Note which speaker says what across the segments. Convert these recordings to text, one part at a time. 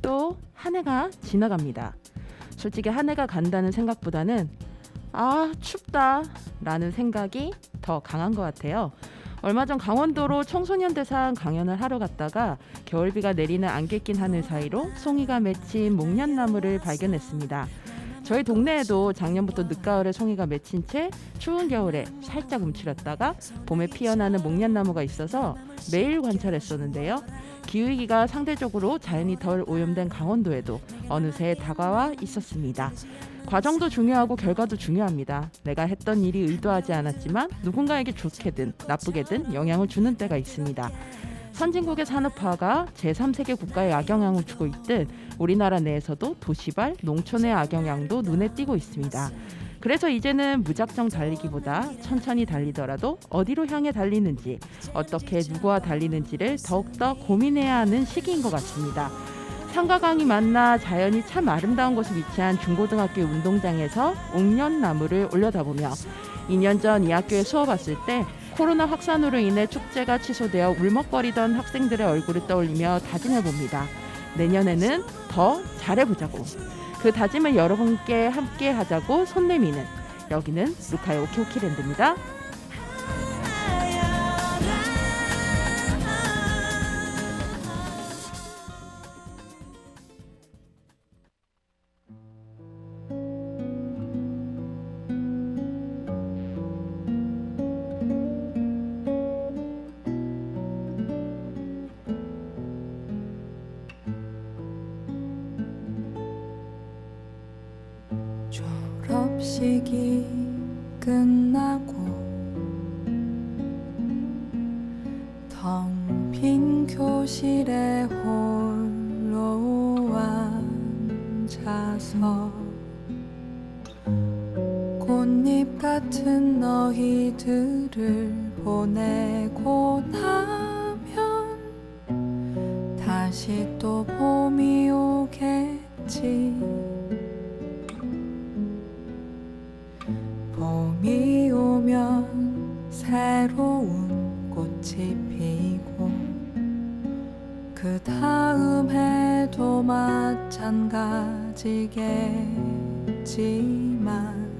Speaker 1: 또 한 해가 지나갑니다. 솔직히 한 해가 간다는 생각보다는 춥다 라는 생각이 더 강한 것 같아요. 얼마 전 강원도로 청소년 대상 강연을 하러 갔다가 겨울비가 내리는 안개 낀 하늘 사이로 송이가 맺힌 목련나무를 발견했습니다. 저희 동네에도 작년부터 늦가을에 송이가 맺힌 채 추운 겨울에 살짝 움츠렸다가 봄에 피어나는 목련나무가 있어서 매일 관찰했었는데요. 기후위기가 상대적으로 자연이 덜 오염된 강원도에도 어느새 다가와 있었습니다. 과정도 중요하고 결과도 중요합니다. 내가 했던 일이 의도하지 않았지만 누군가에게 좋게든 나쁘게든 영향을 주는 때가 있습니다. 선진국의 산업화가 제3세계 국가에 악영향을 주고 있듯 우리나라 내에서도 도시발, 농촌의 악영향도 눈에 띄고 있습니다. 그래서 이제는 무작정 달리기보다 천천히 달리더라도 어디로 향해 달리는지, 어떻게 누구와 달리는지를 더욱더 고민해야 하는 시기인 것 같습니다. 산과 강이 만나 자연이 참 아름다운 곳에 위치한 중고등학교 운동장에서 옥련나무를 올려다보며 2년 전 이 학교에 수업 왔을 때 코로나 확산으로 인해 축제가 취소되어 울먹거리던 학생들의 얼굴을 떠올리며 다짐해봅니다. 내년에는 더 잘해보자고. 그 다짐을 여러분께 함께 하자고 손 내미는 여기는 루카의 오키오키랜드입니다.
Speaker 2: 졸업식이 끝나고 텅 빈 교실에 홀로 앉아서 꽃잎 같은 너희들을 보내고 나면 다시 또 봄이 오겠지. 봄이 오면 새로운 꽃이 피고 그 다음 해도 마찬가지겠지만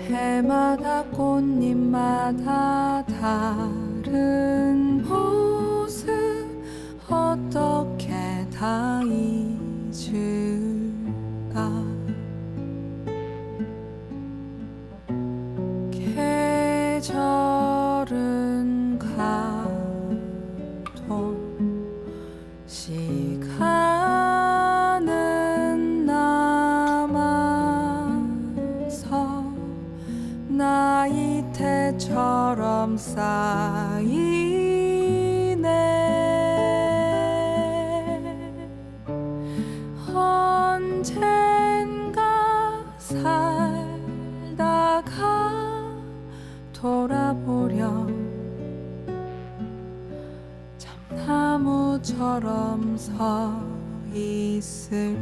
Speaker 2: 해마다 꽃잎마다 다른 모습 어떻게 다 잊을까. 계절은 가도 시간은 남아서 나이테처럼 쌓이네. 언젠가 살다가 돌아보려 참나무처럼 서 있을게.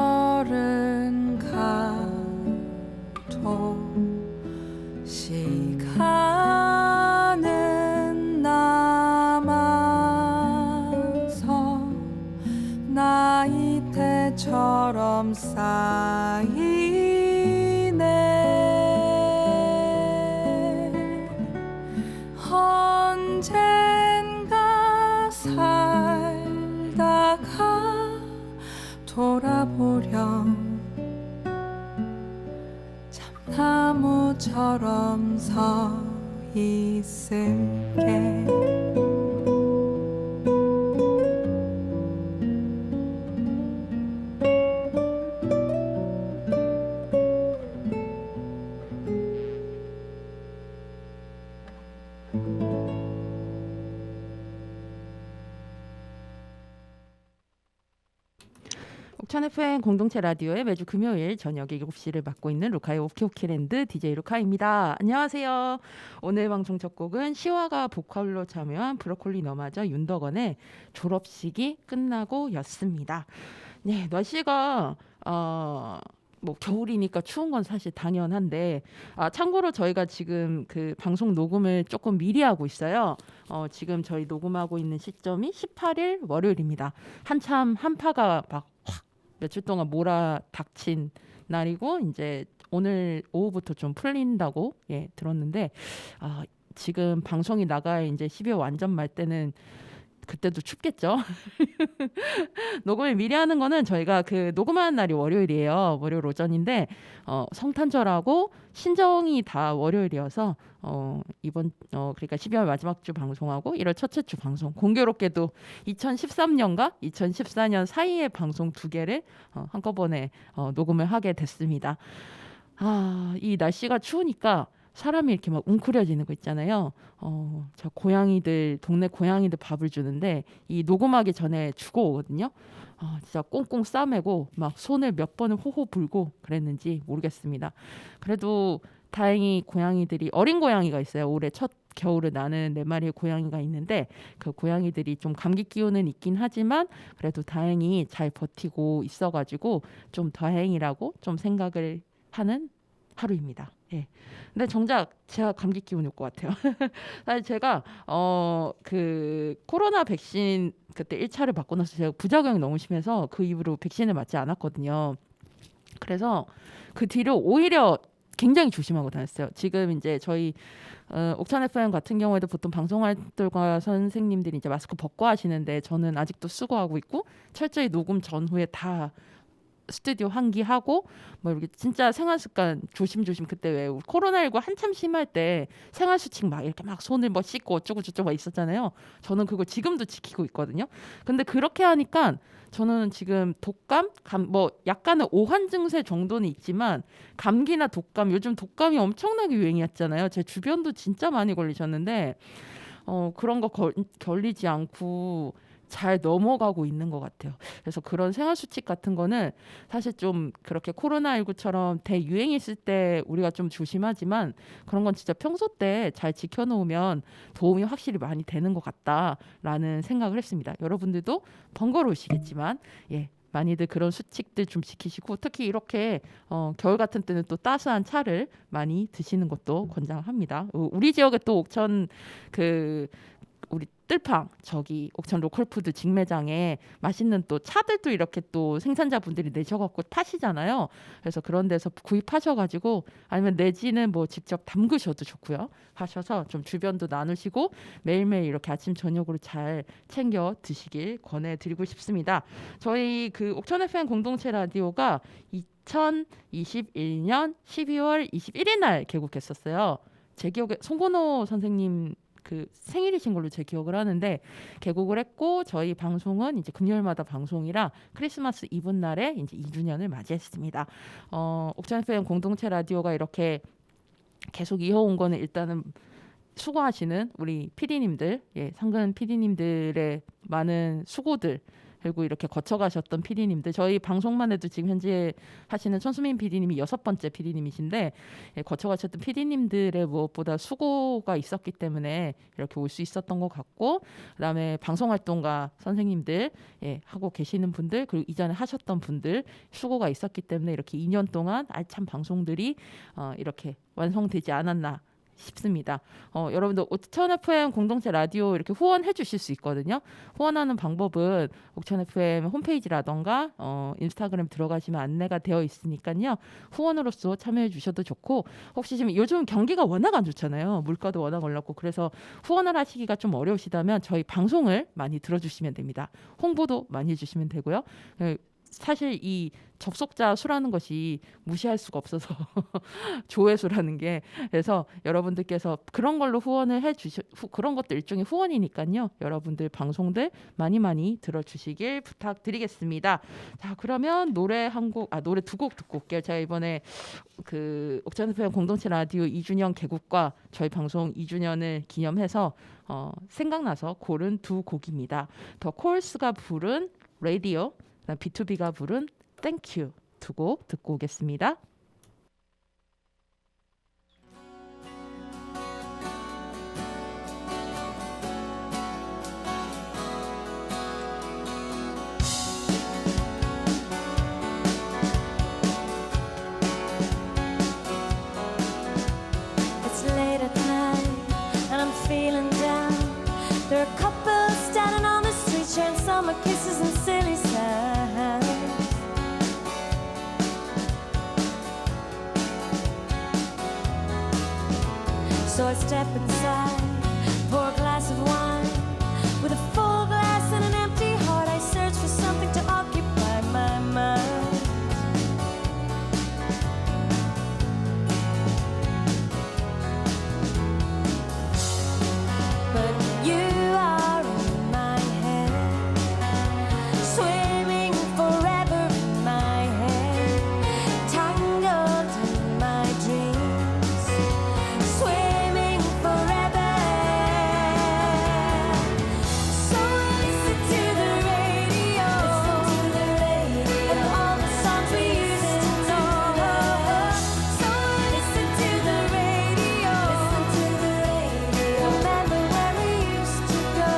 Speaker 2: 계절은 가도 시간은 남아서 나이테처럼 쌓이네. 언젠가 살다가 돌아보렴 참나무처럼 서 있을게.
Speaker 1: 옥천 FM 공동체 라디오의 매주 금요일 저녁 7시를 맡고 있는 루카의 오키오키랜드 DJ 루카입니다. 안녕하세요. 오늘 방송 첫 곡은 시화가 보컬로 참여한 브로콜리 너마저 윤덕원의 졸업식이 끝나고 였습니다. 네, 날씨가 뭐 겨울이니까 추운 건 사실 당연한데 참고로 저희가 지금 그 방송 녹음을 조금 미리 하고 있어요. 지금 저희 녹음하고 있는 시점이 18일 월요일입니다. 한참 한파가 막 확 며칠 동안 몰아닥친 날이고 이제 오늘 오후부터 좀 풀린다고 들었는데 지금 방송이 나가야 이제 12월 완전 말 때는 그때도 춥겠죠. 녹음을 미리 하는 거는 저희가 그 녹음하는 날이 월요일이에요. 월요일 오전인데 성탄절하고 신정이 다 월요일이어서 이번 그러니까 12월 마지막 주 방송하고 1월 첫째 주 방송 공교롭게도 2013년과 2014년 사이의 방송 두 개를 한꺼번에 녹음을 하게 됐습니다. 이 날씨가 추우니까 사람이 이렇게 막 웅크려지는 거 있잖아요. 저 고양이들 동네 고양이들 밥을 주는데 이 녹음하기 전에 주고 오거든요. 진짜 꽁꽁 싸매고 막 손을 몇 번을 호호 불고 그랬는지 모르겠습니다. 그래도 다행히 고양이들이 어린 고양이가 있어요. 올해 첫 겨울을 나는 4마리의 고양이가 있는데 그 고양이들이 좀 감기 기운은 있긴 하지만 그래도 다행히 잘 버티고 있어가지고 좀 다행이라고 좀 생각을 하는 하루입니다. 예. 근데 정작 제가 감기 기운이 올 것 같아요. 사실 제가 그 코로나 백신 그때 1차를 맞고 나서 제가 부작용이 너무 심해서 그 이후로 백신을 맞지 않았거든요. 그래서 그 뒤로 오히려 굉장히 조심하고 다녔어요. 지금 이제 저희 옥천 FM 같은 경우에도 보통 방송할들과 선생님들이 이제 마스크 벗고 하시는데 저는 아직도 쓰고 하고 있고 철저히 녹음 전후에 다 스튜디오 환기하고 뭐 이렇게 진짜 생활 습관 조심조심 그때 왜 코로나19 한참 심할 때 생활 수칙 막 이렇게 막 손을 뭐 씻고 어쩌고 저쩌고 막 있었잖아요. 저는 그거 지금도 지키고 있거든요. 근데 그렇게 하니까 저는 지금 독감, 뭐 약간의 오한 증세 정도는 있지만 감기나 독감 요즘 독감이 엄청나게 유행이었잖아요. 제 주변도 진짜 많이 걸리셨는데 그런 거 걸리지 않고 잘 넘어가고 있는 것 같아요. 그래서 그런 생활 수칙 같은 거는 사실 좀 그렇게 코로나19처럼 대유행했을 때 우리가 좀 조심하지만 그런 건 진짜 평소 때 잘 지켜놓으면 도움이 확실히 많이 되는 것 같다라는 생각을 했습니다. 여러분들도 번거로우시겠지만 많이들 그런 수칙들 좀 지키시고 특히 이렇게 겨울 같은 때는 또 따스한 차를 많이 드시는 것도 권장합니다. 우리 지역에 또 옥천 우리 뜰팡 저기 옥천 로컬푸드 직매장에 맛있는 또 차들도 이렇게 또 생산자분들이 내셔갖고 파시잖아요. 그래서 그런 데서 구입하셔가지고 아니면 내지는 뭐 직접 담그셔도 좋고요. 하셔서 좀 주변도 나누시고 매일매일 이렇게 아침 저녁으로 잘 챙겨 드시길 권해드리고 싶습니다. 저희 그 옥천 FM 공동체 라디오가 2021년 12월 21일 날 개국했었어요. 제 기억에 송건호 선생님 그 생일이신 걸로 제 기억을 하는데 개국을 했고 저희 방송은 이제 금요일마다 방송이라 크리스마스 이브 날에 이제 2주년을 맞이했습니다. 옥천 FM 공동체 라디오가 이렇게 계속 이어온 거는 일단은 수고하시는 우리 PD님들, 상근 PD님들의 많은 수고들 그리고 이렇게 거쳐가셨던 PD님들 저희 방송만 해도 지금 현재 하시는 천수민 PD님이 6번째 PD님이신데 거쳐가셨던 PD님들의 무엇보다 수고가 있었기 때문에 이렇게 올 수 있었던 것 같고 그다음에 방송활동가 선생님들 하고 계시는 분들 그리고 이전에 하셨던 분들 수고가 있었기 때문에 이렇게 2년 동안 알찬 방송들이 이렇게 완성되지 않았나 싶습니다. 여러분들 옥천 FM 공동체 라디오 이렇게 후원해 주실 수 있거든요. 후원하는 방법은 옥천 FM 홈페이지라던가 인스타그램 들어가시면 안내가 되어 있으니까요. 후원으로서 참여해 주셔도 좋고 혹시 지금 요즘 경기가 워낙 안 좋잖아요. 물가도 워낙 올랐고 그래서 후원을 하시기가 좀 어려우시다면 저희 방송을 많이 들어주시면 됩니다. 홍보도 많이 해주시면 되고요. 사실 이 접속자 수라는 것이 무시할 수가 없어서 조회수라는 게 그래서 여러분들께서 그런 걸로 후원을 그런 것도 일종의 후원이니까요. 여러분들 방송들 많이 들어주시길 부탁드리겠습니다. 자 그러면 노래 두 곡 듣고 올게요. 제가 이번에 그 옥천 FM 공동체 라디오 2주년 개국과 저희 방송 2주년을 기념해서 생각나서 고른 두 곡입니다. 더 콜스가 부른 라디오 B2B가 부른 땡큐 두 곡 듣고 오겠습니다.
Speaker 3: It's late at night and I'm feeling down. There are couples standing on the street sharing summer kisses and silly sounds. So I step inside, pour a glass of wine. With a full glass and an empty heart, I search for something to occupy my mind. But you are in my head, swimming forever in my head, tangled in my dreams, swimming forever. So I listen to the radio, and all the songs we used to know. So I listen to the radio, remember where we used to go.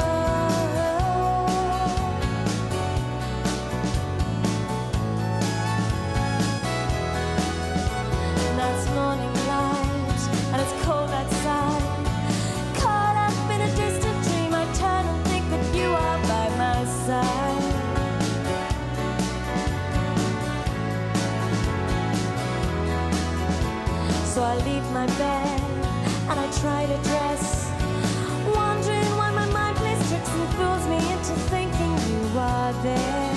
Speaker 3: Now it's morning light and it's cold outside. Caught up in a distant dream, I turn and think that you are by my side. So I leave my bed and I try to dress, wondering why my mind plays tricks and fools me into thinking you are there.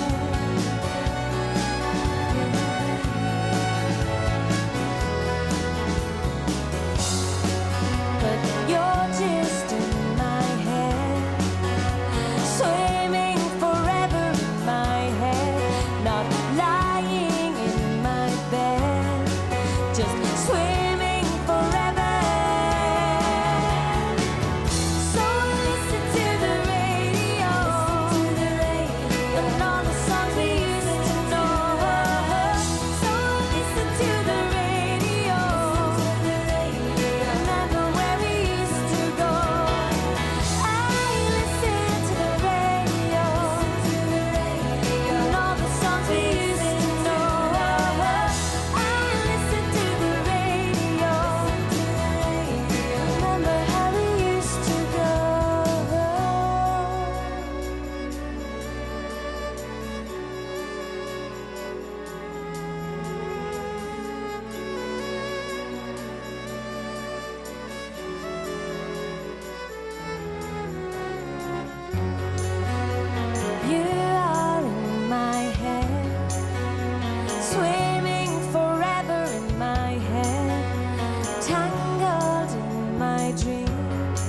Speaker 3: But you're just in my head, swimming forever in my head, not lying in my bed, just swimming forever. So I listen to the radio, and all the songs we used to know. So I listen to the radio, remember where we used to go. I listen to the radio, and all the songs we used to know. I listen to the radio, remember how we used to go. You are in my head, swimming forever in my head, tangled in my dreams,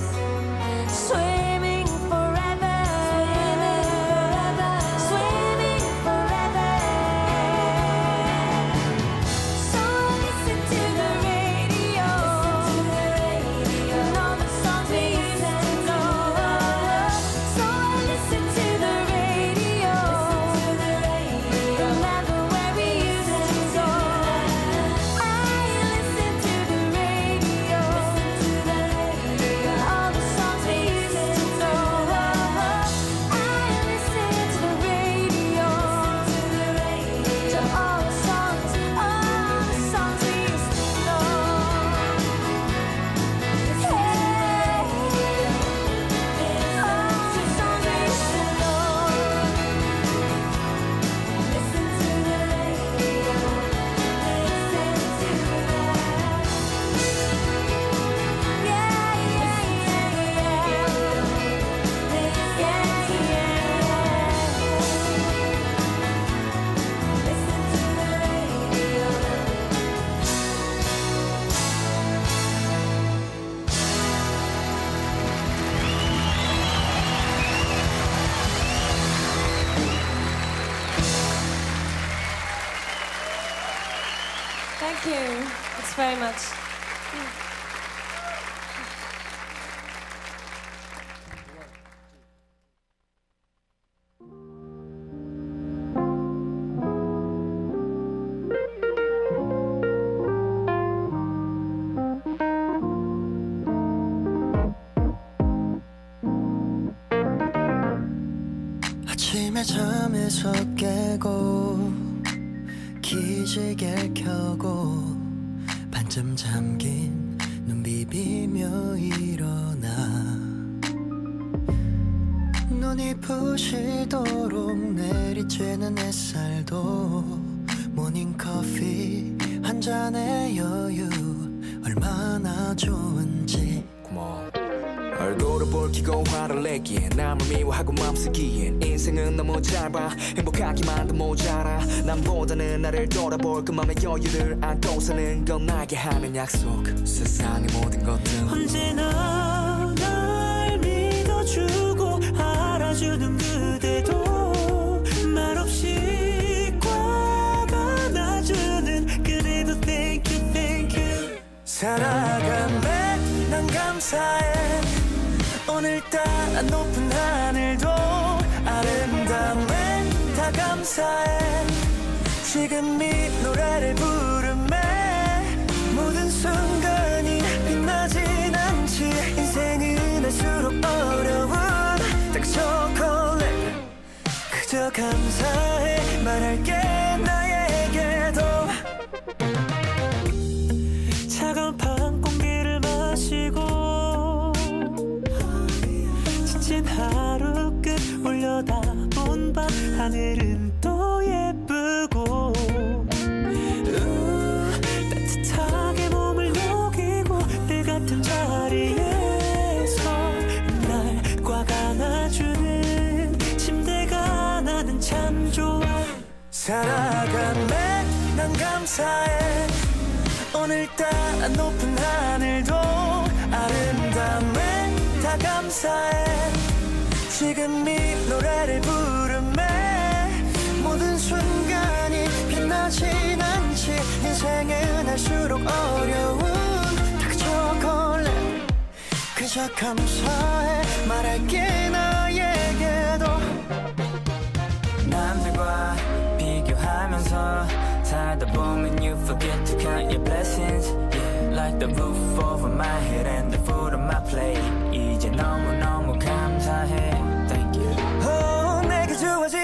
Speaker 3: swimming forever, swimming forever. So I listen to the radio, and all the songs we used to know. So I listen to the radio, remember where we used to go. I listen to the radio, and all the songs we used to know. I listen to the radio, to all the songs we used to know. Hey, all the songs we used to know. Listen to the radio, listen to that. Yeah, yeah, yeah, yeah. Yeah, yeah. Listen to the radio. Thank you. It's very much.
Speaker 4: 밤에 잠에서 깨고 기지개 켜고 반쯤 잠긴 눈 비비며 일어나 눈이 부시도록 내리쬐는 햇살도 모닝커피 한 잔의 여유 얼마나 좋은지
Speaker 5: 고마워. 얼굴을 붉히고 화를 내기엔 남을 미워하고 맘쓰기엔 인생은 너무 짧아 행복하기만도 모자라 남보다는 나를 돌아볼 그 맘의 여유를 안고 사는 건 나에게 하는 약속 세상의 모든 것들
Speaker 4: 언제나 날 믿어주고 알아주는 그대도 말없이 꽉 안아주는 그대도 thank you thank you 살아가네 난 감사해 오늘따라 높은 하늘도 아름다움에 다 감사해 지금 이 노래를 부르네 모든 순간이 빛나진 않지 인생은 할수록 어려운 딱 초콜릿 그저 감사해 말할게 나에게도 차가운 밤 공기를 마시고 지친 하루 끝 올려다본 밤 하늘은 또 예쁘고 따뜻하게 몸을 녹이고 늘 같은 자리에서 날 꽉 안아주는 침대가 나는 참 좋아 살아가네 난 감사해 오늘따라 높은 하늘도 아름다움에 다 감사해 지금 이 노래를 부르네 모든 순간이 빛나진 않지 인생은 할수록 어려운 딱 초콜릿 그저 감사해 말할게 나에게도 남들과 비교하면서 살다 보면 you forget to count your blessings yeah, like the roof over my head and the food on my plate 이제 너무너무 감사해 thank you 내게 주어진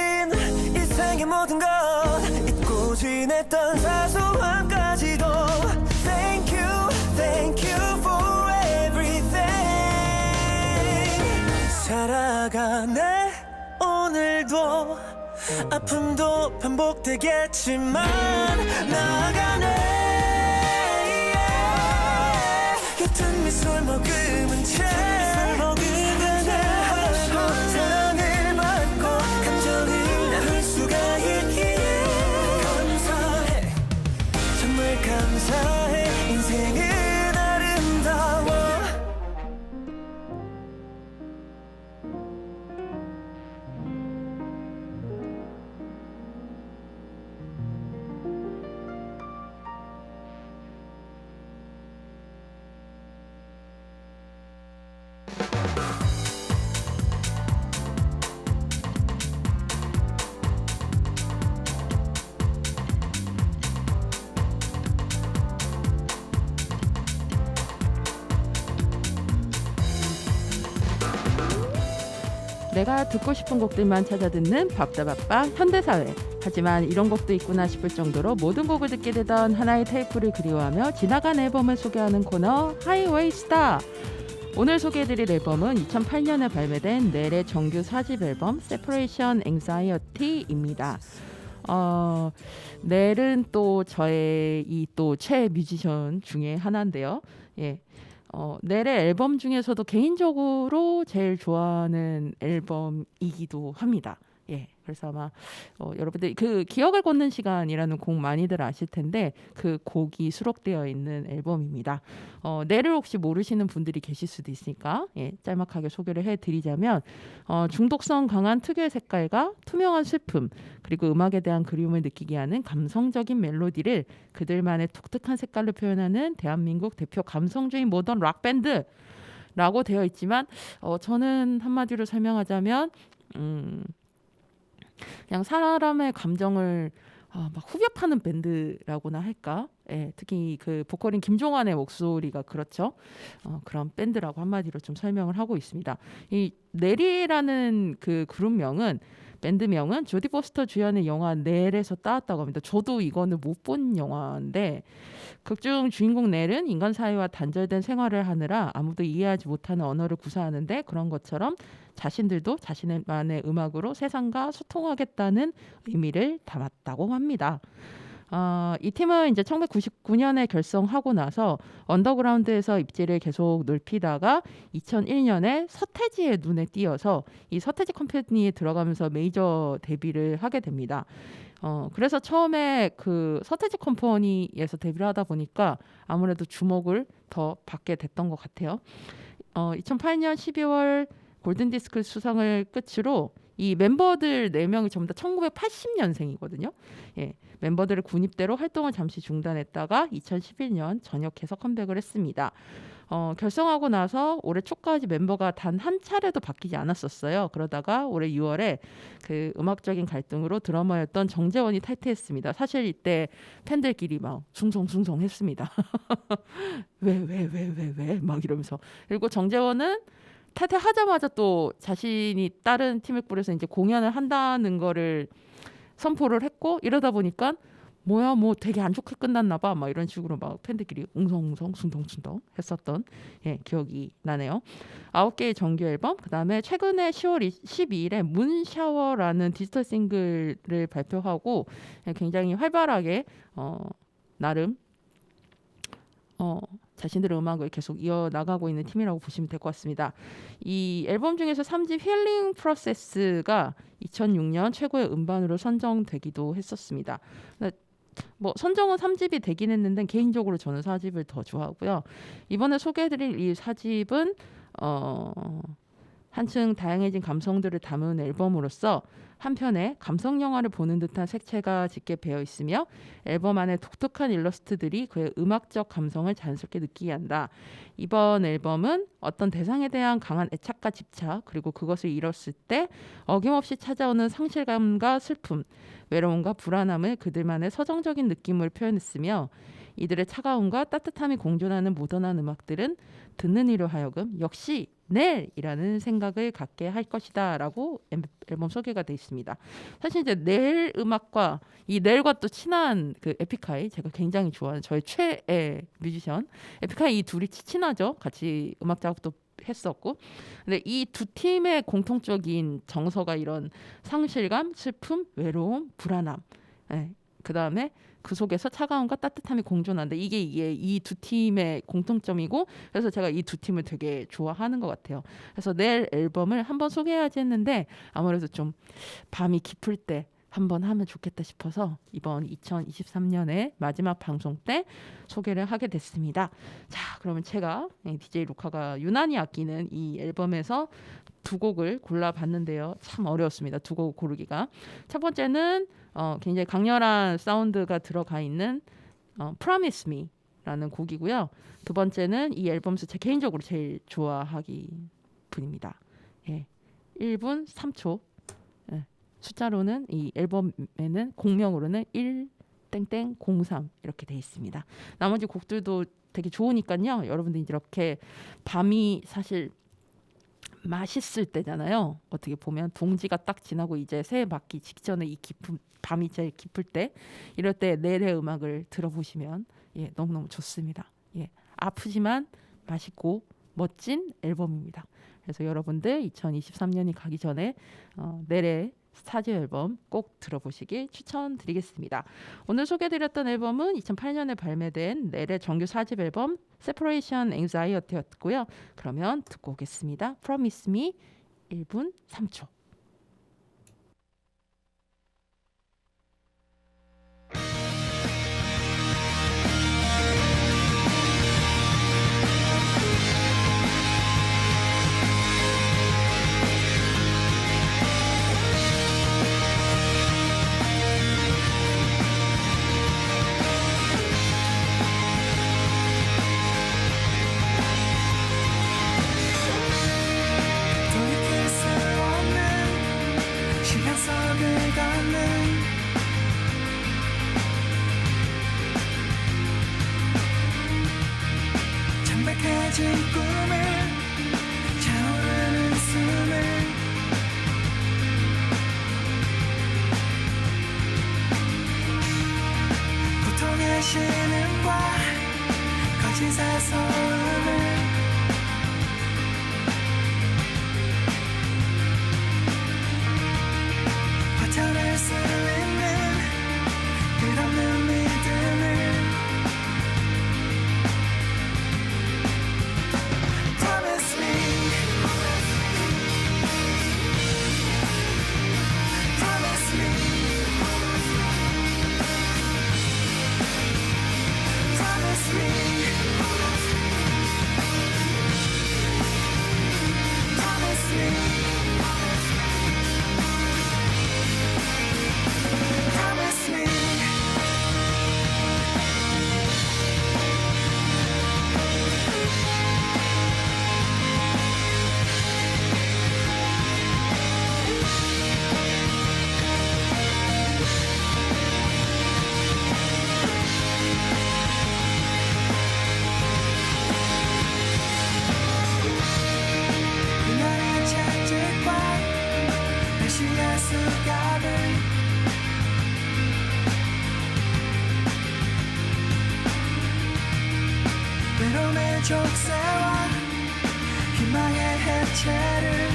Speaker 4: 인생의 모든 것 잊고 지냈던 사소함까지도 thank you for everything 살아가네 오늘도 아픔도 반복되겠지만 나아가네 옅은 미소를 머금은 채 사랑을 받고 감정을 나눌 수가 있기에 감사해 정말 감사해 인생은 아름다워
Speaker 1: 내가 듣고 싶은 곡들만 찾아 듣는 밥다밥밥 현대사회. 하지만 이런 곡도 있구나 싶을 정도로 모든 곡을 듣게 되던 하나의 테이프를 그리워하며 지나간 앨범을 소개하는 코너 하이웨이 스타. 오늘 소개해드릴 앨범은 2008년에 발매된 넬의 정규 4집 앨범 Separation Anxiety입니다. 넬은 또 저의 이 또 최애 뮤지션 중에 하나인데요. 예. 넬의 앨범 중에서도 개인적으로 제일 좋아하는 앨범이기도 합니다. 예, 그래서 아마 여러분들 그 기억을 걷는 시간이라는 곡 많이들 아실 텐데 그 곡이 수록되어 있는 앨범입니다. 넬을 혹시 모르시는 분들이 계실 수도 있으니까 짤막하게 소개를 해드리자면 중독성 강한 특유의 색깔과 투명한 슬픔 그리고 음악에 대한 그리움을 느끼게 하는 감성적인 멜로디를 그들만의 독특한 색깔로 표현하는 대한민국 대표 감성주의 모던 락 밴드라고 되어 있지만 저는 한마디로 설명하자면 그냥 사람의 감정을 막 후벼파는 밴드라고나 할까? 예, 특히 그 보컬인 김종환의 목소리가 그렇죠. 그런 밴드라고 한마디로 좀 설명을 하고 있습니다. 이 넬이라는 그 그룹명은 밴드명은 조디 포스터 주연의 영화 넬에서 따왔다고 합니다. 저도 이거는 못 본 영화인데 극중 주인공 넬은 인간 사회와 단절된 생활을 하느라 아무도 이해하지 못하는 언어를 구사하는데 그런 것처럼 자신들도 자신만의 음악으로 세상과 소통하겠다는 의미를 담았다고 합니다. 이 팀은 이제 1999년에 결성하고 나서 언더그라운드에서 입지를 계속 넓히다가 2001년에 서태지의 눈에 띄어서 이 서태지 컴퍼니에 들어가면서 메이저 데뷔를 하게 됩니다. 그래서 처음에 그 서태지 컴퍼니에서 데뷔를 하다 보니까 아무래도 주목을 더 받게 됐던 것 같아요. 2008년 12월 골든디스크 수상을 끝으로 이 멤버들 4명이 전부 다 1980년생이거든요. 예, 멤버들의 군입대로 활동을 잠시 중단했다가 2011년 전역해서 컴백을 했습니다. 결성하고 나서 올해 초까지 멤버가 단 한 차례도 바뀌지 않았었어요. 그러다가 올해 6월에 그 음악적인 갈등으로 드러머였던 정재원이 탈퇴했습니다. 사실 이때 팬들끼리 막 숭성숭성했습니다. 왜 막 이러면서. 그리고 정재원은 탈퇴하자마자 또 자신이 다른 팀을 꾸려서 이제 공연을 한다는 거를 선포를 했고 이러다 보니까 뭐야 뭐 되게 안 좋게 끝났나 봐 막 이런 식으로 막 팬들끼리 웅성웅성 순덩순덩 했었던 기억이 나네요. 9개의 정규 앨범 그다음에 최근에 10월 12일에 문샤워라는 디지털 싱글을 발표하고 굉장히 활발하게 나름 자신들의 음악을 계속 이어나가고 있는 팀이라고 보시면 될 것 같습니다. 이 앨범 중에서 3집 힐링 프로세스가 2006년 최고의 음반으로 선정되기도 했었습니다. 뭐 선정은 3집이 되긴 했는데 개인적으로 저는 4집을 더 좋아하고요. 이번에 소개해드릴 이 4집은 한층 다양해진 감성들을 담은 앨범으로서 한편에 감성 영화를 보는 듯한 색채가 짙게 배어 있으며 앨범 안에 독특한 일러스트들이 그의 음악적 감성을 자연스럽게 느끼게 한다. 이번 앨범은 어떤 대상에 대한 강한 애착과 집착 그리고 그것을 잃었을 때 어김없이 찾아오는 상실감과 슬픔, 외로움과 불안함을 그들만의 서정적인 느낌을 표현했으며 이들의 차가움과 따뜻함이 공존하는 모던한 음악들은 듣는 이로 하여금 역시 넬이라는 생각을 갖게 할 것이다 라고 앨범 소개가 되어 있습니다. 사실 이제 넬 음악과 이 넬과 또 친한 그 에픽하이 제가 굉장히 좋아하는 저의 최애 뮤지션 에픽하이 이 둘이 친하죠. 같이 음악 작업도 했었고 근데 이 두 팀의 공통적인 정서가 이런 상실감, 슬픔, 외로움, 불안함 그 다음에 그 속에서 차가움과 따뜻함이 공존한다. 이게 이 두 팀의 공통점이고 그래서 제가 이 두 팀을 되게 좋아하는 것 같아요. 그래서 내일 앨범을 한번 소개해야지 했는데 아무래도 좀 밤이 깊을 때 한번 하면 좋겠다 싶어서 이번 2023년의 마지막 방송 때 소개를 하게 됐습니다. 자, 그러면 제가 DJ 루카가 유난히 아끼는 이 앨범에서 두 곡을 골라봤는데요. 참 어려웠습니다. 두 곡 고르기가. 첫 번째는 굉장히 강렬한 사운드가 들어가 있는 Promise Me라는 곡이고요. 두 번째는 이 앨범에서 제 개인적으로 제일 좋아하기 분입니다. 1분 3초. 숫자로는 이 앨범에는 공명으로는 1땡땡03 이렇게 돼 있습니다. 나머지 곡들도 되게 좋으니까요. 여러분들 이렇게 밤이 사실 맛있을 때잖아요. 어떻게 보면 동지가 딱 지나고 이제 새해 맞기 직전에 이 깊은 밤이 제일 깊을 때 이럴 때 넬의 음악을 들어보시면 너무너무 좋습니다. 아프지만 맛있고 멋진 앨범입니다. 그래서 여러분들 2023년이 가기 전에 넬의 4집 앨범 꼭 들어보시길 추천드리겠습니다. 오늘 소개해드렸던 앨범은 2008년에 발매된 넬의 정규 4집 앨범 Separation Anxiety였고요. 그러면 듣고 오겠습니다. Promise Me 1분 3초.
Speaker 5: 돌이킬 수 없는 시간 속을 걷는
Speaker 6: 가진 꿈을 차오르는 숨을 고통의 신음과 거짓의 소음을 버텨낼 수 있는 끝없는 믿음을 Promise me Promise me Promise me Promise me Promise me 그날의 채찍과 메시아 수갑을 외로움의 족쇄와 희망의 해체를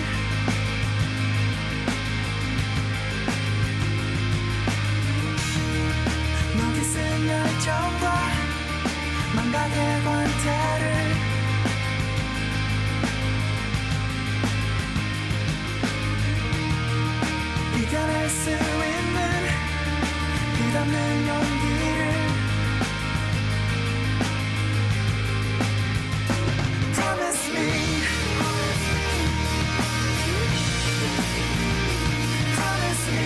Speaker 6: 녹이 쓴 열정과 망각의 권태를 이겨낼 수 있는 끝없는 용기를 Promise me Promise me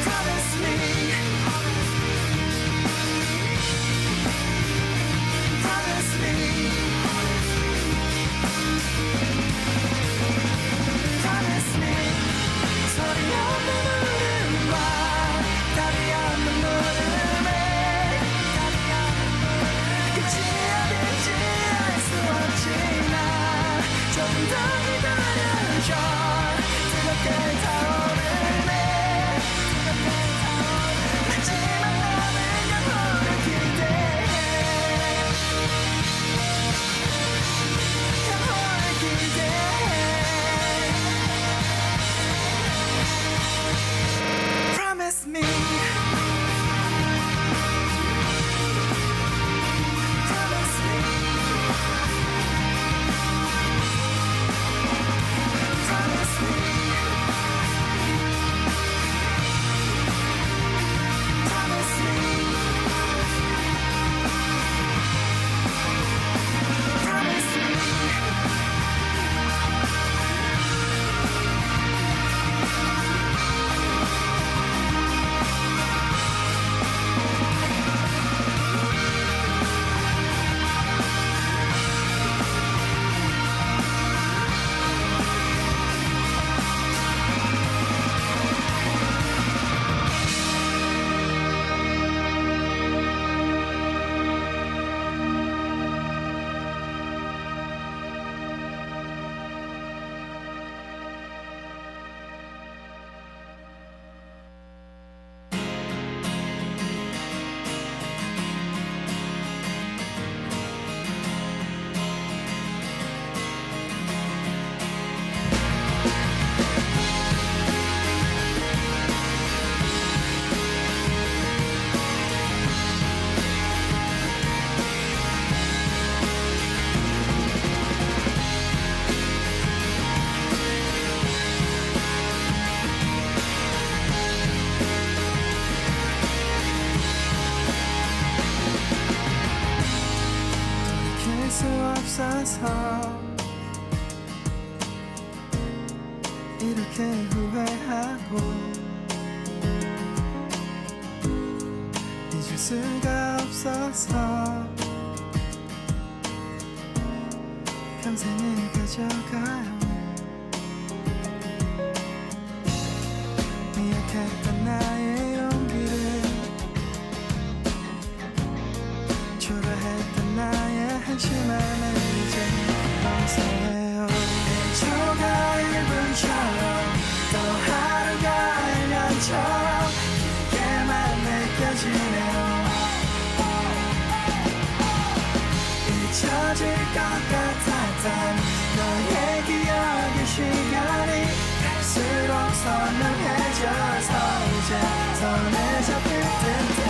Speaker 6: Promise me Promise me Promise me 소리 없는 울음과 답이 없는 물음에 끝이 어딘지 알 수 없지만 조금 더 기다려줘 뜨겁게 타오르네 하지만 나는 영혼을 기대해 영혼을 기대해 Promise me Promise me Promise me Promise me Promise me 돌이킬 수 없어서 이렇게 후회하고 잊을 수가 없어서 평생을 가져가요 미약했던 나의 용기를 그치만은 이제 용서해요 1초가 1분처럼 또 하루가 1년처럼 길게만 느껴지네요 잊혀질 것 같았던 너의 기억의 시간이 갈수록 선명해져서 이제 손에 잡힐 듯해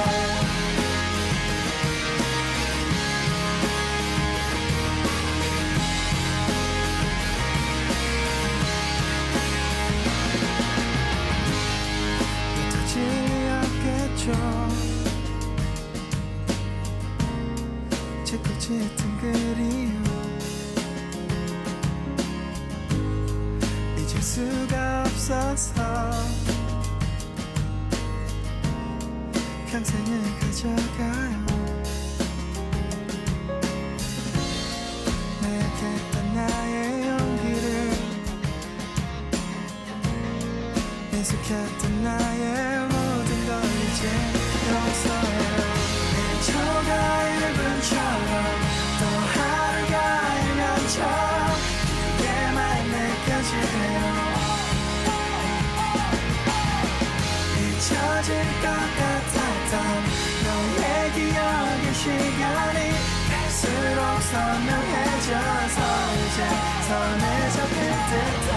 Speaker 6: 터질렸겠죠 짓고 짙은 그리움 잊을 수가 없어서 평생을 가져가요 내겠던 나의 용기를 미숙했던 나의 모든 걸 이제 용서해요 1초가 1분처럼 또 하루가 1년처럼 길게만 느껴지네요 잊혀질 것 같았던 너의 기억의 시간이 갈수록 선명해져서 이제 손에 잡힐 듯해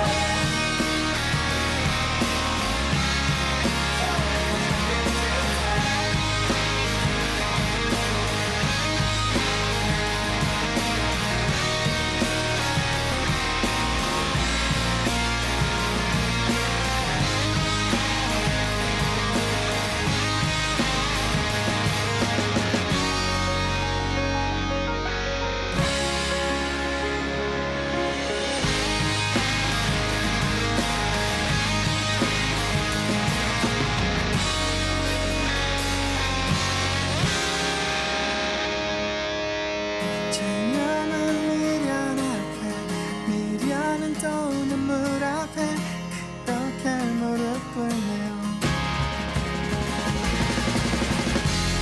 Speaker 6: 증명은 미련 앞에 미련은 또 눈물 앞에 그렇게 무릎 꿇네요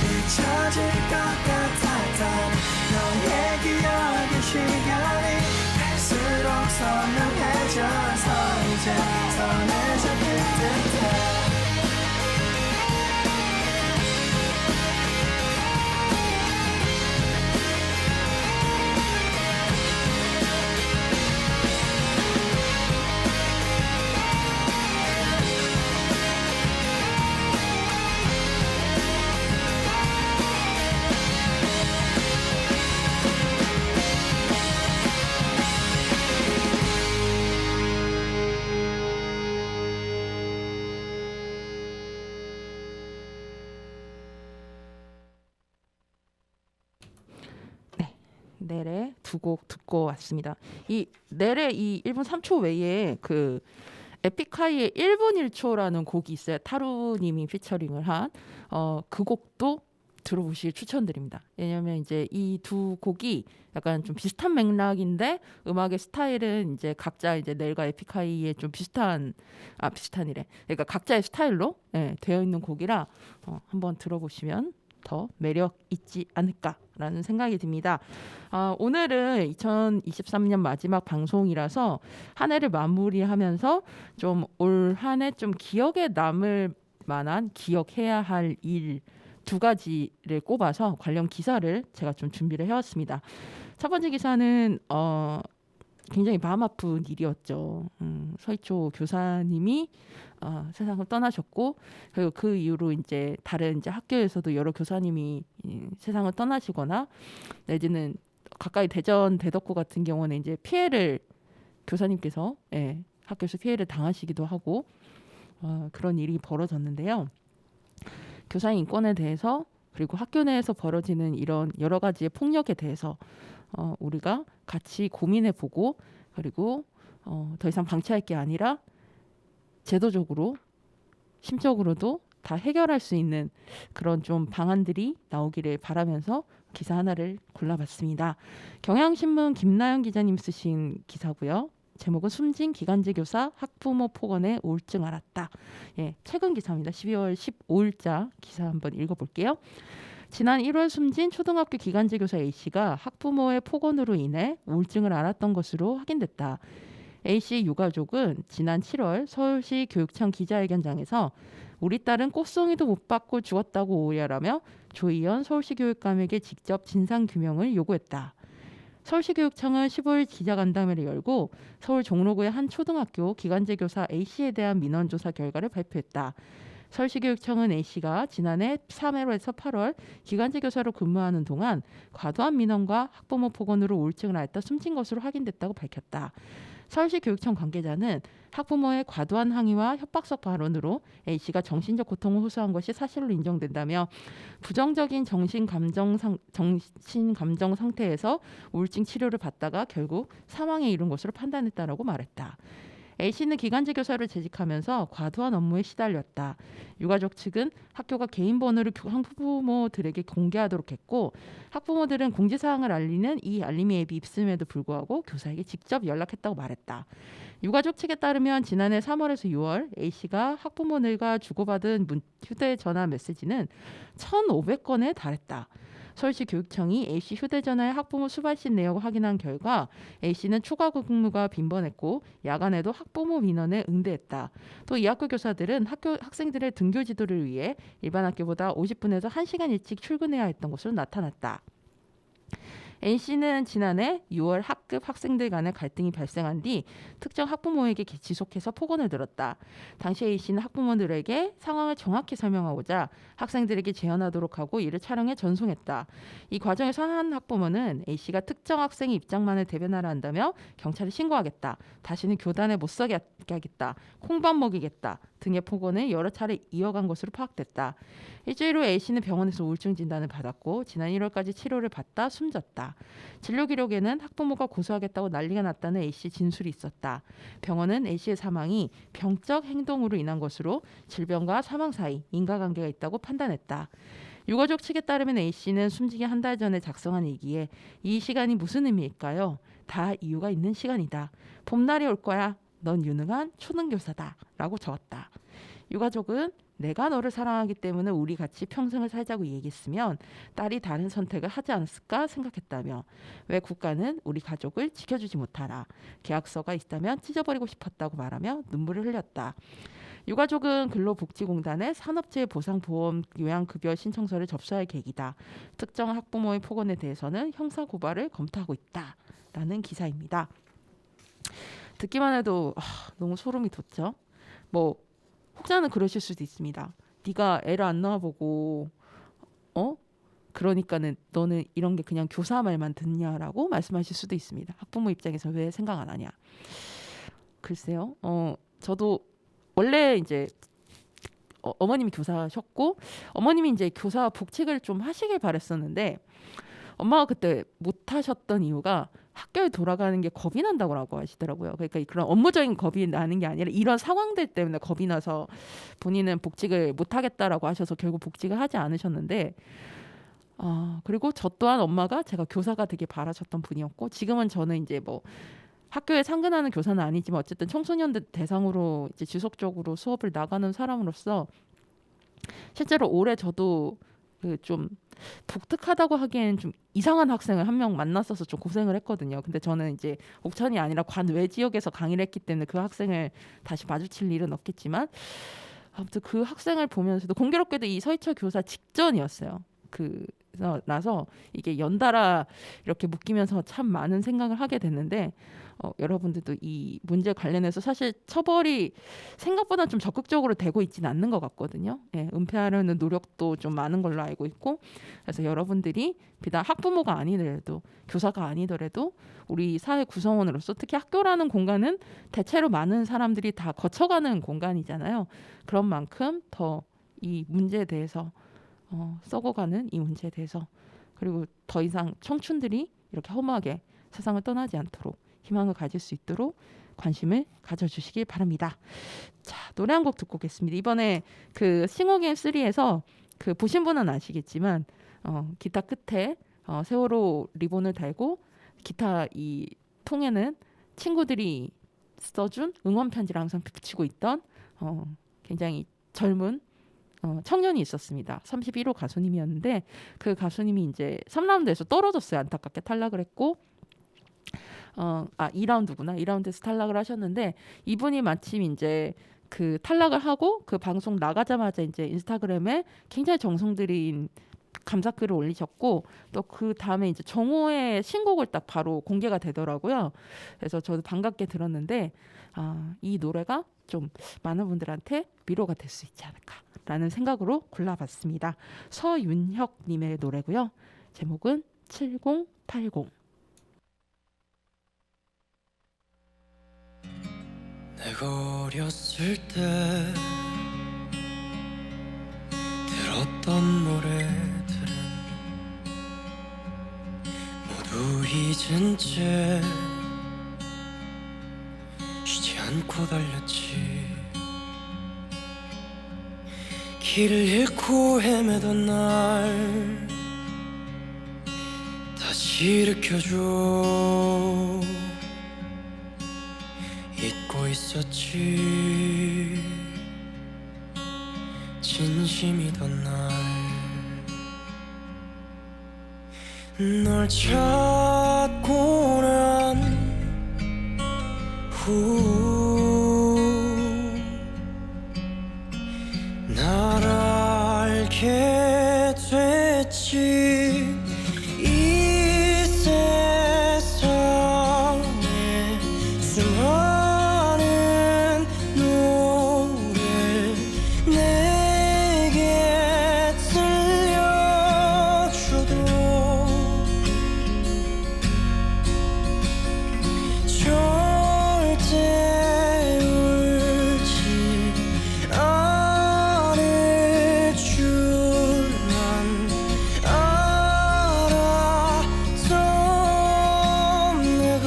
Speaker 6: 잊혀질 것 같았던 너의 기억의 시간이 갈수록 선명해져서 이제 손에 잡힐 듯해
Speaker 1: 넬의 두 곡 듣고 왔습니다. 이 넬의 이 1분 3초 외에 그 에픽하이의 1분 1초라는 곡이 있어요. 타루님이 피처링을 한 그 곡도 들어보시길 추천드립니다. 왜냐하면 이제 이 두 곡이 약간 좀 비슷한 맥락인데 음악의 스타일은 이제 각자 이제 넬과 에픽하이의 좀 비슷한이래. 그러니까 각자의 스타일로 되어 있는 곡이라 한번 들어보시면 더 매력 있지 않을까라는 생각이 듭니다. 오늘은 2023년 마지막 방송이라서 한 해를 마무리하면서 좀 올 한 해 좀 기억에 남을 만한 기억해야 할 일 두 가지를 꼽아서 관련 기사를 제가 좀 준비를 해왔습니다. 첫 번째 기사는 굉장히 마음 아픈 일이었죠. 서희초 교사님이 세상을 떠나셨고 그리고 그 이후로 이제 다른 이제 학교에서도 여러 교사님이 세상을 떠나시거나 내지는 가까이 대전 대덕구 같은 경우는 이제 피해를 교사님께서 학교에서 피해를 당하시기도 하고 그런 일이 벌어졌는데요. 교사의 인권에 대해서 그리고 학교 내에서 벌어지는 이런 여러 가지의 폭력에 대해서 우리가 같이 고민해보고 그리고 더 이상 방치할 게 아니라 제도적으로 심적으로도 다 해결할 수 있는 그런 좀 방안들이 나오기를 바라면서 기사 하나를 골라봤습니다. 경향신문 김나연 기자님 쓰신 기사고요. 제목은 숨진 기간제 교사 학부모 폭언의 우울증 알았다. 최근 기사입니다. 12월 15일자 기사 한번 읽어볼게요. 지난 1월 숨진 초등학교 기간제 교사 A씨가 학부모의 폭언으로 인해 우울증을 앓았던 것으로 확인됐다. A씨 유가족은 지난 7월 서울시 교육청 기자회견장에서 우리 딸은 꽃송이도 못 받고 죽었다고 오해하라며 조희연 서울시 교육감에게 직접 진상규명을 요구했다. 서울시교육청은 15일 기자간담회를 열고 서울 종로구의 한 초등학교 기간제 교사 A씨에 대한 민원조사 결과를 발표했다. 서울시교육청은 A씨가 지난해 3월에서 8월 기간제 교사로 근무하는 동안 과도한 민원과 학부모 폭언으로 우울증을 앓다 숨진 것으로 확인됐다고 밝혔다. 서울시교육청 관계자는 학부모의 과도한 항의와 협박성 발언으로 A씨가 정신적 고통을 호소한 것이 사실로 인정된다며 부정적인 정신 감정 상태에서 우울증 치료를 받다가 결국 사망에 이른 것으로 판단했다라고 말했다. A씨는 기간제 교사를 재직하면서 과도한 업무에 시달렸다. 유가족 측은 학교가 개인 번호를 학부모들에게 공개하도록 했고 학부모들은 공지사항을 알리는 이 알림이 앱이 있음에도 불구하고 교사에게 직접 연락했다고 말했다. 유가족 측에 따르면 지난해 3월에서 6월 A씨가 학부모들과 주고받은 휴대전화 메시지는 1,500건에 달했다. 서울시 교육청이 A씨 휴대전화의 학부모 수발신 내역을 확인한 결과 A씨는 추가 근무가 빈번했고 야간에도 학부모 민원에 응대했다. 또 이 학교 교사들은 학생들의 등교 지도를 위해 일반 학교보다 50분에서 1시간 일찍 출근해야 했던 것으로 나타났다. A씨는 지난해 6월 학급 학생들 간의 갈등이 발생한 뒤 특정 학부모에게 지속해서 폭언을 들었다. 당시 A씨는 학부모들에게 상황을 정확히 설명하고자 학생들에게 재현하도록 하고 이를 촬영해 전송했다. 이 과정에서 한 학부모는 A씨가 특정 학생의 입장만을 대변하라 한다며 경찰에 신고하겠다. 다시는 교단에 못 서게 하겠다. 콩밥 먹이겠다. 등의 폭언을 여러 차례 이어간 것으로 파악됐다. 일주일 후 A씨는 병원에서 우울증 진단을 받았고 지난 1월까지 치료를 받다 숨졌다. 진료 기록에는 학부모가 고소하겠다고 난리가 났다는 A씨 진술이 있었다. 병원은 A씨의 사망이 병적 행동으로 인한 것으로 질병과 사망 사이 인과관계가 있다고 판단했다. 유가족 측에 따르면 A씨는 숨지기 한 달 전에 작성한 일기에 이 시간이 무슨 의미일까요? 다 이유가 있는 시간이다. 봄날이 올 거야. 넌 유능한 초등교사다. 라고 적었다. 유가족은 내가 너를 사랑하기 때문에 우리 같이 평생을 살자고 얘기했으면 딸이 다른 선택을 하지 않았을까 생각했다며 왜 국가는 우리 가족을 지켜주지 못하나 계약서가 있다면 찢어버리고 싶었다고 말하며 눈물을 흘렸다. 유가족은 근로복지공단에 산업재해 보상보험 요양급여 신청서를 접수할 계획이다. 특정 학부모의 폭언에 대해서는 형사고발을 검토하고 있다. 라는 기사입니다. 듣기만 해도 너무 소름이 돋죠. 뭐 혹자는 그러실 수도 있습니다. 네가 애를 안 낳아보고 그러니까는 너는 이런 게 그냥 교사 말만 듣냐라고 말씀하실 수도 있습니다. 학부모 입장에서 왜 생각 안 하냐. 글쎄요. 저도 원래 이제 어머님이 교사셨고 어머님이 이제 교사 복직을 좀 하시길 바랬었는데 엄마가 그때 못 하셨던 이유가 학교에 돌아가는 게 겁이 난다고 하시더라고요. 그러니까 그런 업무적인 겁이 나는 게 아니라 이런 상황들 때문에 겁이 나서 본인은 복직을 못 하겠다라고 하셔서 결국 복직을 하지 않으셨는데 그리고 저 또한 엄마가 제가 교사가 되게 바라셨던 분이었고 지금은 저는 이제 뭐 학교에 상근하는 교사는 아니지만 어쨌든 청소년들 대상으로 이제 지속적으로 수업을 나가는 사람으로서 실제로 올해 저도 좀 독특하다고 하기에는 좀 이상한 학생을 한 명 만났어서 좀 고생을 했거든요. 근데 저는 이제 옥천이 아니라 관외 지역에서 강의를 했기 때문에 그 학생을 다시 마주칠 일은 없겠지만 아무튼 그 학생을 보면서도 공교롭게도 이 서희철 교사 직전이었어요. 나서 이게 연달아 이렇게 묶이면서 참 많은 생각을 하게 됐는데 여러분들도 이 문제 관련해서 사실 처벌이 생각보다 좀 적극적으로 되고 있지는 않는 것 같거든요. 예, 은폐하려는 노력도 좀 많은 걸로 알고 있고 그래서 여러분들이 비단 학부모가 아니더라도 교사가 아니더라도 우리 사회 구성원으로서 특히 학교라는 공간은 대체로 많은 사람들이 다 거쳐가는 공간이잖아요. 그런 만큼 더 이 문제에 대해서 썩어가는 이 문제에 대해서 그리고 더 이상 청춘들이 이렇게 허무하게 세상을 떠나지 않도록 희망을 가질 수 있도록 관심을 가져주시길 바랍니다. 자, 노래 한 곡 듣고 오겠습니다. 이번에 그 싱어게임 3에서 그 보신 분은 아시겠지만 기타 끝에 세월호 리본을 달고 기타 이 통에는 친구들이 써준 응원 편지를 항상 붙이고 있던 굉장히 젊은 청년이 있었습니다. 31호 가수님이었는데 그 가수님이 이제 3라운드에서 떨어졌어요. 안타깝게 탈락을 했고 2라운드구나. 2라운드에서 탈락을 하셨는데 이분이 마침 이제 그 탈락을 하고 그 방송 나가자마자 이제 인스타그램에 굉장히 정성 들인 감사글을 올리셨고 또 그 다음에 이제 정호의 신곡을 딱 바로 공개가 되더라고요. 그래서 저도 반갑게 들었는데 이 노래가 좀 많은 분들한테 위로가 될 수 있지 않을까라는 생각으로 골라봤습니다. 서윤혁님의 노래고요. 제목은 7080.
Speaker 6: 내가 어렸을 때 들었던 노래들은 모두 잊은 채 쉬지 않고 달렸지. 길을 잃고 헤매던 날 다시 일으켜줘. 잊고 있었지 진심이던 날. 널 찾고 난 후 날 알게 됐지. 이 세상에 수많은 노래 내게 들려줘도 절대 울지 않을 줄만 알았던 내가.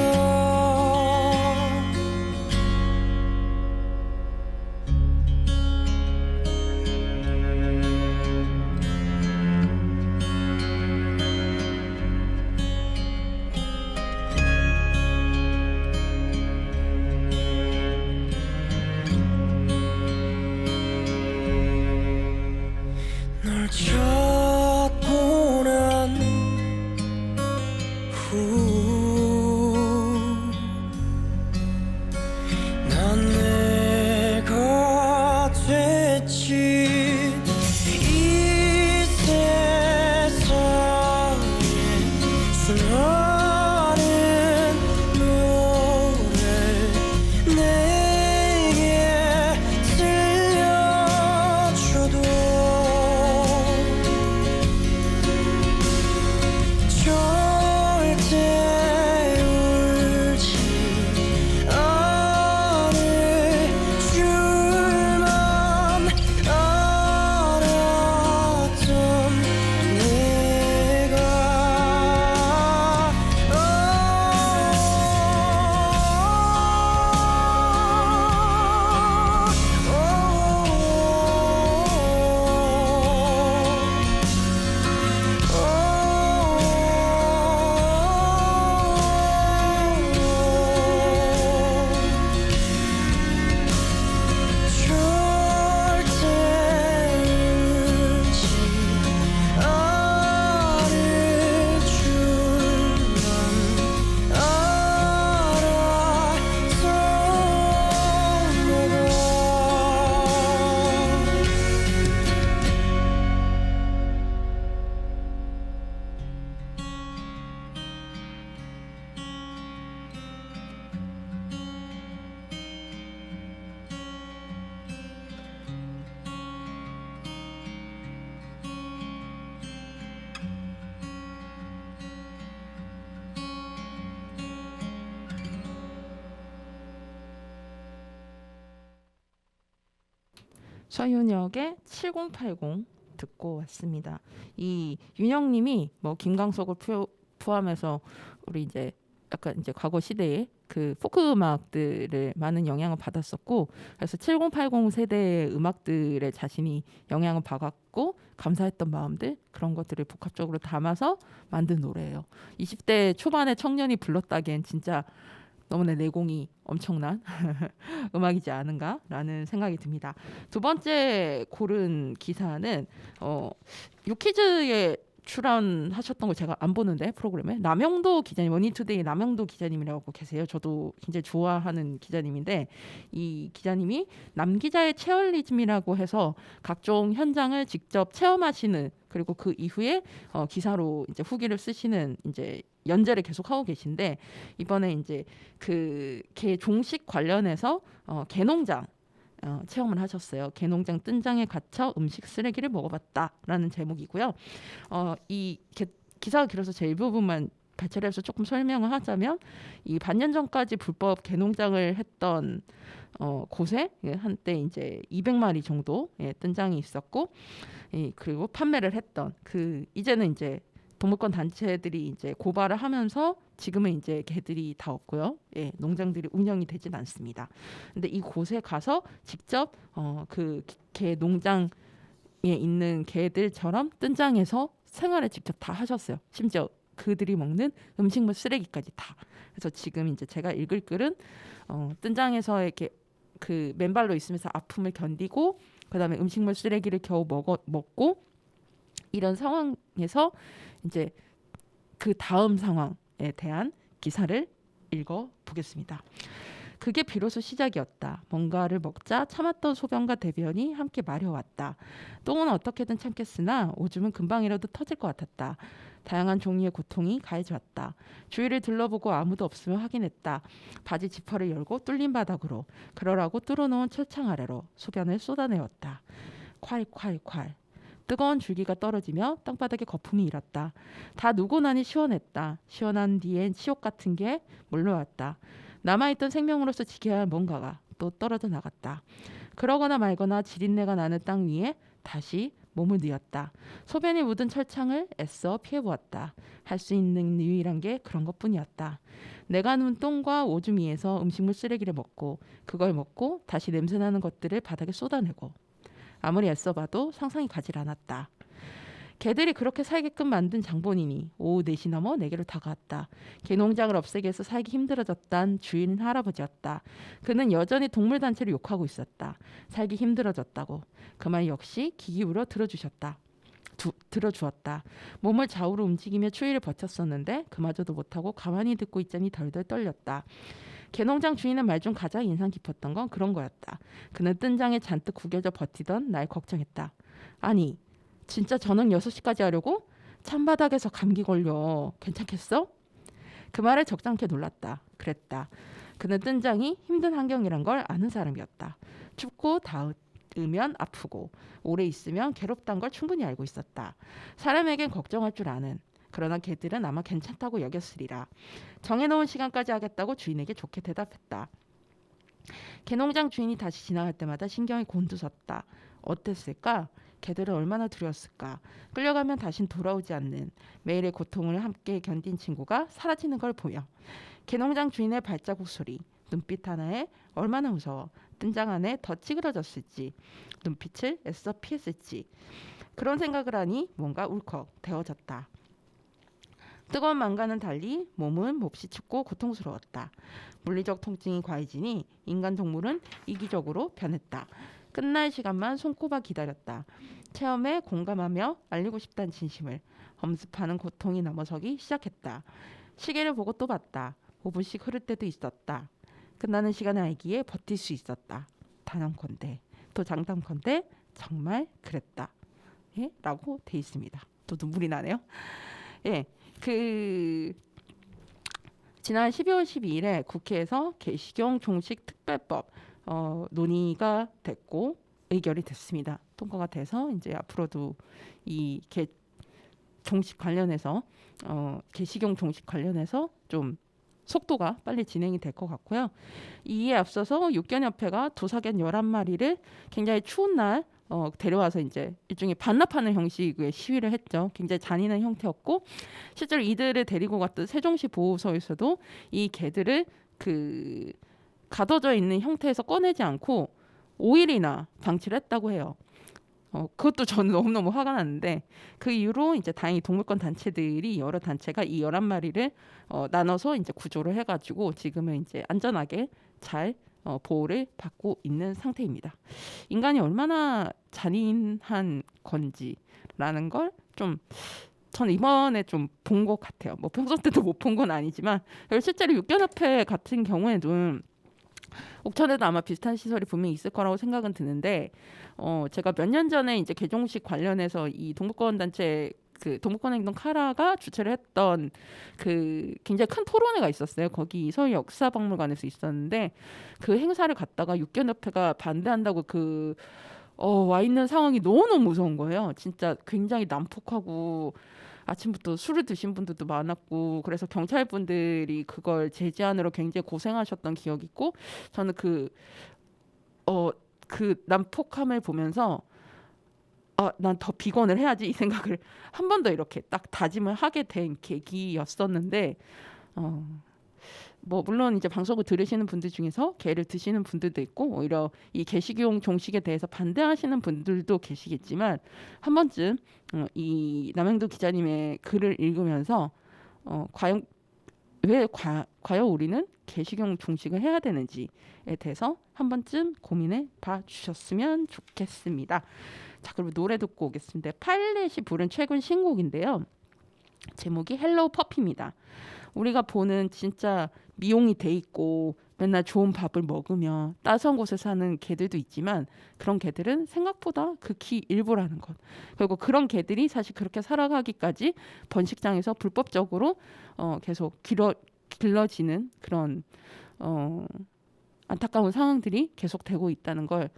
Speaker 6: 널 찾고 난 후 난 내가 됐지. 이 세상에 수많은 노래 내게 들려줘도 절대 울지 않을 줄만 알았던 내가. 절대 울지 않을 줄만 알았던 내가.
Speaker 1: 서윤혁의 7080 듣고 왔습니다. 이 윤혁님이 뭐 김광석을 포함해서 우리 이제 약간 이제 과거 시대에 그 포크 음악들을 많은 영향을 받았었고, 그래서 7080 세대의 음악들에 자신이 영향을 받았고 감사했던 마음들, 그런 것들을 복합적으로 담아서 만든 노래예요. 20대 초반의 청년이 불렀다기엔 진짜 너무나 내공이 엄청난 음악이지 않은가라는 생각이 듭니다. 두 번째 고른 기사는 유퀴즈에 출연하셨던 걸 제가 안 보는데 프로그램에 남영도 기자님, 머니투데이 남영도 기자님이라고 계세요. 저도 굉장히 좋아하는 기자님인데 이 기자님이 남기자의 체얼리즘이라고 해서 각종 현장을 직접 체험하시는, 그리고 그 이후에 기사로 이제 후기를 쓰시는 이제 연재를 계속 하고 계신데, 이번에 이제 그 개 종식 관련해서 개농장 체험을 하셨어요. 개농장 뜬장에 갇혀 음식 쓰레기를 먹어봤다라는 제목이고요. 이 기사가 길어서 제 일부분만 발췌를 해서 조금 설명을 하자면, 이 반년 전까지 불법 개농장을 했던 곳에 한때 이제 200마리 정도의 뜬장이 있었고, 그리고 판매를 했던 이제는 이제 동물권 단체들이 이제 고발을 하면서 지금은 이제 개들이 다 없고요. 농장들이 운영이 되진 않습니다. 근데 이 곳에 가서 직접 그 개 농장에 있는 개들처럼 뜬장에서 생활을 직접 다 하셨어요. 심지어 그들이 먹는 음식물 쓰레기까지 다. 그래서 지금 이제 제가 읽을 글은 뜬장에서 이렇게 그 맨발로 있으면서 아픔을 견디고, 그다음에 음식물 쓰레기를 겨우 먹고 이런 상황에서 이제 그 다음 상황에 대한 기사를 읽어 보겠습니다. 그게 비로소 시작이었다. 뭔가를 먹자 참았던 소변과 대변이 함께 마려웠다. 똥은 어떻게든 참겠으나 오줌은 금방이라도 터질 것 같았다. 다양한 종류의 고통이 가해졌다. 주위를 둘러보고 아무도 없으면 확인했다. 바지 지퍼를 열고 뚫린 바닥으로, 그러라고 뚫어놓은 철창 아래로 소변을 쏟아내었다. 콸콸콸. 뜨거운 줄기가 떨어지며 땅바닥에 거품이 일었다. 다 누고 나니 시원했다. 시원한 뒤엔 치욕 같은 게 몰려왔다. 남아있던 생명으로서 지켜야 할 뭔가가 또 떨어져 나갔다. 그러거나 말거나 지린내가 나는 땅 위에 다시 몸을 뉘었다. 소변이 묻은 철창을 애써 피해보았다. 할 수 있는 유일한 게 그런 것뿐이었다. 내가 누운 똥과 오줌 위에서 음식물 쓰레기를 먹고, 그걸 먹고 다시 냄새나는 것들을 바닥에 쏟아내고, 아무리 애써봐도 상상이 가질 않았다. 개들이 그렇게 살게끔 만든 장본인이 오후 4시 넘어 내게로 다가왔다. 개농장을 없애게 해서 살기 힘들어졌단 주인 할아버지였다. 그는 여전히 동물단체를 욕하고 있었다. 살기 힘들어졌다고. 그 말 역시 귀 기울여 들어주었다. 몸을 좌우로 움직이며 추위를 버텼었는데 그마저도 못하고 가만히 듣고 있자니 덜덜 떨렸다. 개농장 주인의 말 중 가장 인상 깊었던 건 그런 거였다. 그는 뜬장에 잔뜩 구겨져 버티던 날 걱정했다. 아니, 진짜 저녁 6시까지 하려고? 찬바닥에서 감기 걸려. 괜찮겠어? 그 말에 적잖게 놀랐다. 그랬다. 그는 뜬장이 힘든 환경이란 걸 아는 사람이었다. 춥고 닿으면 아프고 오래 있으면 괴롭다는 걸 충분히 알고 있었다. 사람에겐 걱정할 줄 아는. 그러나 개들은 아마 괜찮다고 여겼으리라. 정해놓은 시간까지 하겠다고 주인에게 좋게 대답했다. 개농장 주인이 다시 지나갈 때마다 신경이 곤두섰다. 어땠을까? 개들은 얼마나 두려웠을까? 끌려가면 다신 돌아오지 않는 매일의 고통을 함께 견딘 친구가 사라지는 걸 보여. 개농장 주인의 발자국 소리, 눈빛 하나에 얼마나 무서워. 뜬장 안에 더 찌그러졌을지, 눈빛을 애써 피했을지. 그런 생각을 하니 뭔가 울컥 데워졌다. 뜨거운 망과는 달리 몸은 몹시 춥고 고통스러웠다. 물리적 통증이 과해지니 인간 동물은 이기적으로 변했다. 끝날 시간만 손꼽아 기다렸다. 체험에 공감하며 알리고 싶다는 진심을 엄습하는 고통이 넘어서기 시작했다. 시계를 보고 또 봤다. 5분씩 흐를 때도 있었다. 끝나는 시간을 알기에 버틸 수 있었다. 단언컨대 또 장담컨대 정말 그랬다. 예? 라고 돼 있습니다. 또 눈물이 나네요. 예, 지난 12월 12일에 국회에서 개식용 종식 특별법 논의가 됐고 의결이 됐습니다. 통과가 돼서 이제 앞으로도 이 종식 관련해서 개식용 종식 관련해서 좀 속도가 빨리 진행이 될 것 같고요. 이에 앞서서 육견협회가 도사견 11마리를 굉장히 추운 날 데려와서 이제 일종의 반납하는 형식의 시위를 했죠. 굉장히 잔인한 형태였고 실제로 이들을 데리고 갔던 세종시 보호소에서도 이 개들을 가둬져 있는 형태에서 꺼내지 않고 5일이나 방치를 했다고 해요. 그것도 저는 너무너무 화가 났는데 그 이후로 이제 다행히 동물권 단체들이 여러 단체가 이 11마리를 나눠서 이제 구조를 해가지고 지금은 이제 안전하게 잘 보호를 받고 있는 상태입니다. 인간이 얼마나 잔인한 건지라는 걸 좀 저는 이번에 좀 본 것 같아요. 뭐 평소 때도 못 본 건 아니지만 실제로 육견협회 같은 경우에도 옥천에도 아마 비슷한 시설이 분명히 있을 거라고 생각은 드는데 제가 몇 년 전에 이제 개종식 관련해서 이 동물권 단체 그 동물권 행동 카라가 주최를 했던 그 굉장히 큰 토론회가 있었어요. 거기 서울 역사박물관에서 있었는데 그 행사를 갔다가 육견협회가 반대한다고 와 있는 상황이 너무너무 무서운 거예요. 진짜 굉장히 난폭하고 아침부터 술을 드신 분들도 많았고 그래서 경찰분들이 그걸 제지하느라 굉장히 고생하셨던 기억이 있고 저는 그 난폭함을 보면서 난 더 비건을 해야지 이 생각을 한 번 더 이렇게 딱 다짐을 하게 된 계기였었는데 뭐 물론 이제 방송을 들으시는 분들 중에서 개를 드시는 분들도 있고 오히려 이 개식용 종식에 대해서 반대하시는 분들도 계시겠지만 한 번쯤 이 남영도 기자님의 글을 읽으면서 과연 우리는 개식용 종식을 해야 되는지에 대해서 한 번쯤 고민해 봐 주셨으면 좋겠습니다. 자, 그럼 노래 듣고 오겠습니다. 파일렛이 부른 최근 신곡인데요. 제목이 헬로우 퍼피입니다. 우리가 보는 진짜 미용이 돼 있고 맨날 좋은 밥을 먹으며 따스한 곳에 사는 개들도 있지만 그런 개들은 생각보다 극히 일부라는 것. 그리고 그런 개들이 사실 그렇게 살아가기까지 번식장에서 불법적으로 계속 길러지는 그런 안타까운 상황들이 계속되고 있다는 걸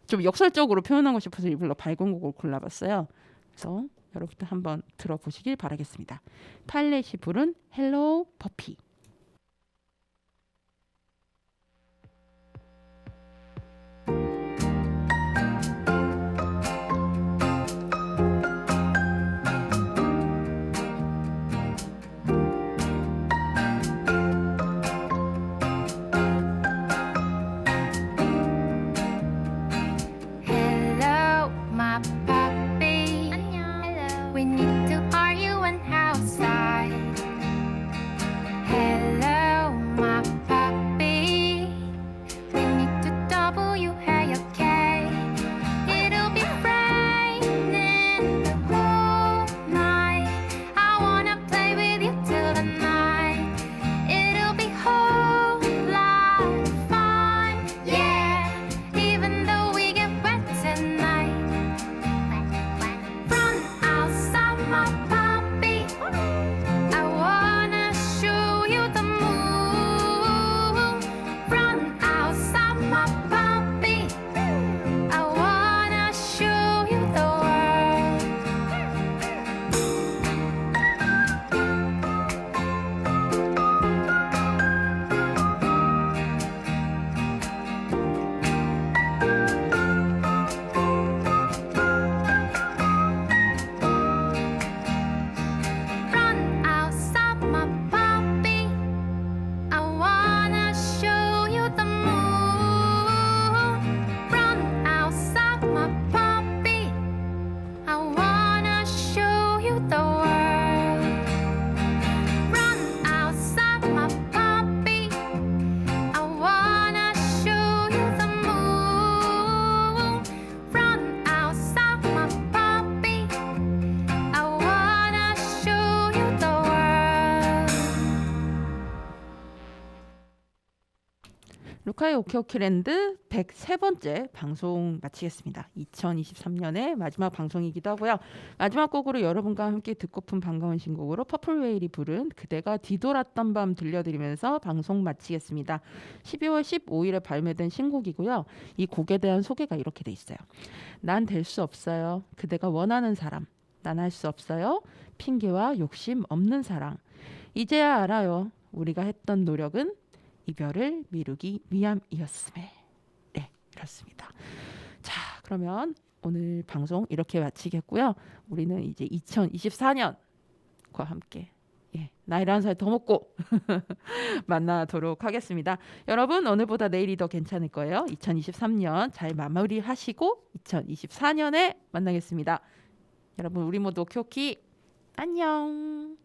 Speaker 1: 좀 역설적으로 표현하고 싶어서 일부러 밝은 곡을 골라봤어요. 그래서 여러분들 한번 들어보시길 바라겠습니다. 파일렛이 부른 헬로우 퍼피.
Speaker 3: Hello, my puppy. We need to argue and outside. Hello, my puppy. We need to WAOK. It'll be raining the whole night. I wanna play with you till the night. It'll be whole lot of fun, yeah. Even though we get wet tonight. Run outside, my puppy. I wanna show you the moon. Run outside, my puppy. I wanna show you the world. Run outside, my puppy. I wanna show you the moon. Run outside, my puppy. I wanna show you the world. Run outside, my puppy. I wanna show you the moon. Run outside, my puppy. I wanna show you the world.
Speaker 1: 루카의 오케오키랜드 103번째 방송 마치겠습니다. 2023년의 마지막 방송이기도 하고요. 마지막 곡으로 여러분과 함께 듣고픈 반가운 신곡으로 퍼플웨일이 부른 그대가 뒤돌았던 밤 들려드리면서 방송 마치겠습니다. 12월 15일에 발매된 신곡이고요. 이 곡에 대한 소개가 이렇게 돼 있어요. 난 될 수 없어요. 그대가 원하는 사람. 난 할 수 없어요. 핑계와 욕심 없는 사랑. 이제야 알아요. 우리가 했던 노력은 이별을 미루기 위함이었음에. 네, 그렇습니다. 자, 그러면 오늘 방송 이렇게 마치겠고요. 우리는 이제 2024년과 함께 나이를 한 살 더 먹고 만나도록 하겠습니다. 여러분 오늘보다 내일이 더 괜찮을 거예요. 2023년 잘 마무리하시고 2024년에 만나겠습니다. 여러분 우리 모두 오키오키 안녕.